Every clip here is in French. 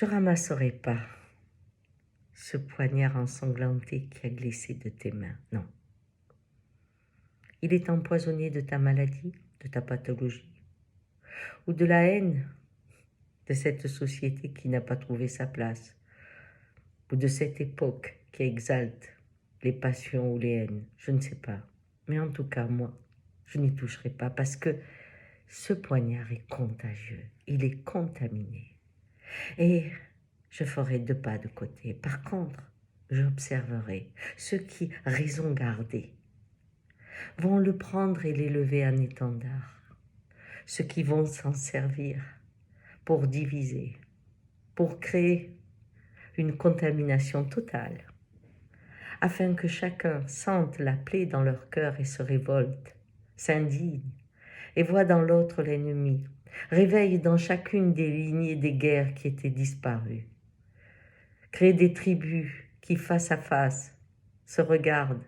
Je ramasserai pas ce poignard ensanglanté qui a glissé de tes mains, non. Il est empoisonné de ta maladie, de ta pathologie, ou de la haine de cette société qui n'a pas trouvé sa place, ou de cette époque qui exalte les passions ou les haines, je ne sais pas. Mais en tout cas, moi, je n'y toucherai pas parce que ce poignard est contagieux, il est contaminé. Et je ferai 2 pas de côté. Par contre, j'observerai ceux qui, raison gardée, vont le prendre et l'élever en étendard. Ceux qui vont s'en servir pour diviser, pour créer une contamination totale, afin que chacun sente la plaie dans leur cœur et se révolte, s'indigne, et voit dans l'autre l'ennemi, réveille dans chacune des lignées des guerres qui étaient disparues, crée des tribus qui, face à face, se regardent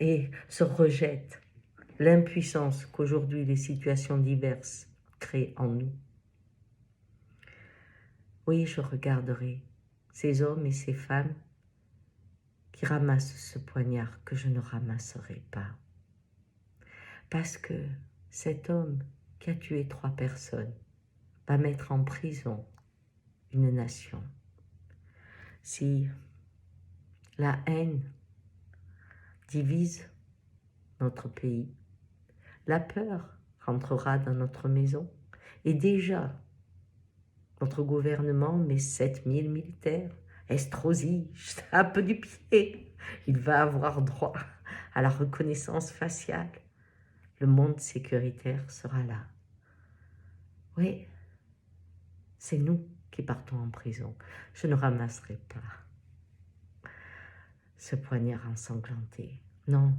et se rejettent l'impuissance qu'aujourd'hui les situations diverses créent en nous. Oui, je regarderai ces hommes et ces femmes qui ramassent ce poignard que je ne ramasserai pas. Parce que cet homme qui a tué 3 personnes va mettre en prison une nation. Si la haine divise notre pays, la peur rentrera dans notre maison et déjà notre gouvernement met 7000 militaires. Estrosi, je tape du pied. Il va avoir droit à la reconnaissance faciale. Le monde sécuritaire sera là. Oui, c'est nous qui partons en prison. Je ne ramasserai pas ce poignard ensanglanté. Non,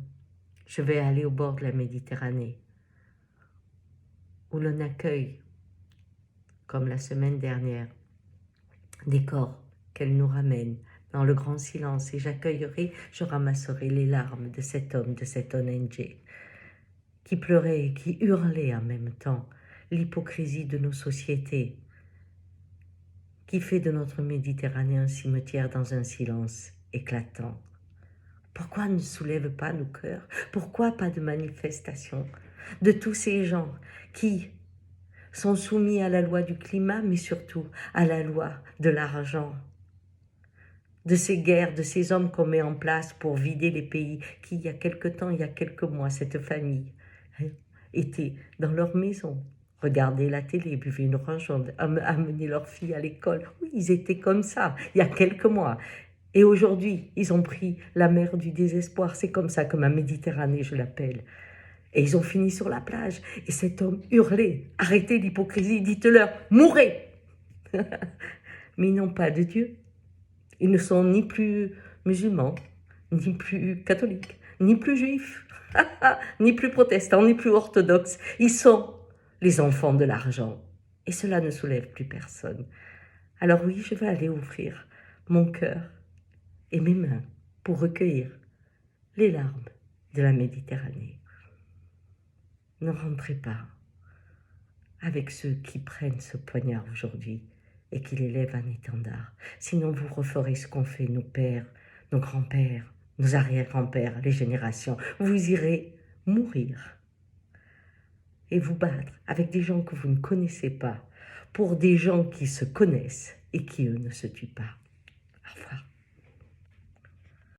je vais aller au bord de la Méditerranée, où l'on accueille, comme la semaine dernière, des corps qu'elle nous ramène dans le grand silence, et j'accueillerai, je ramasserai les larmes de cet homme, de cet ONG, qui pleurait et qui hurlait en même temps l'hypocrisie de nos sociétés, qui fait de notre Méditerranée un cimetière dans un silence éclatant. Pourquoi ne soulève pas nos cœurs? Pourquoi pas de manifestation de tous ces gens qui sont soumis à la loi du climat, mais surtout à la loi de l'argent, de ces guerres, de ces hommes qu'on met en place pour vider les pays qui, il y a quelque temps, il y a quelques mois, cette famille était dans leur maison, regardaient la télé, buvaient une orange, amenaient leur fille à l'école. Oui, ils étaient comme ça, il y a quelques mois. Et aujourd'hui, ils ont pris la mer du désespoir. C'est comme ça que ma Méditerranée, je l'appelle. Et ils ont fini sur la plage. Et cet homme hurlait, arrêtez l'hypocrisie, dites-leur, mourrez. Mais ils n'ont pas de Dieu. Ils ne sont ni plus musulmans, ni plus catholiques, ni plus juifs, ni plus protestants, ni plus orthodoxes. Ils sont les enfants de l'argent. Et cela ne soulève plus personne. Alors oui, je vais aller ouvrir mon cœur et mes mains pour recueillir les larmes de la Méditerranée. Ne rentrez pas avec ceux qui prennent ce poignard aujourd'hui et qui l'élèvent en étendard. Sinon, vous referez ce qu'ont fait nos pères, nos grands-pères, nos arrière-grands-pères, les générations. Vous irez mourir et vous battre avec des gens que vous ne connaissez pas pour des gens qui se connaissent et qui, eux, ne se tuent pas.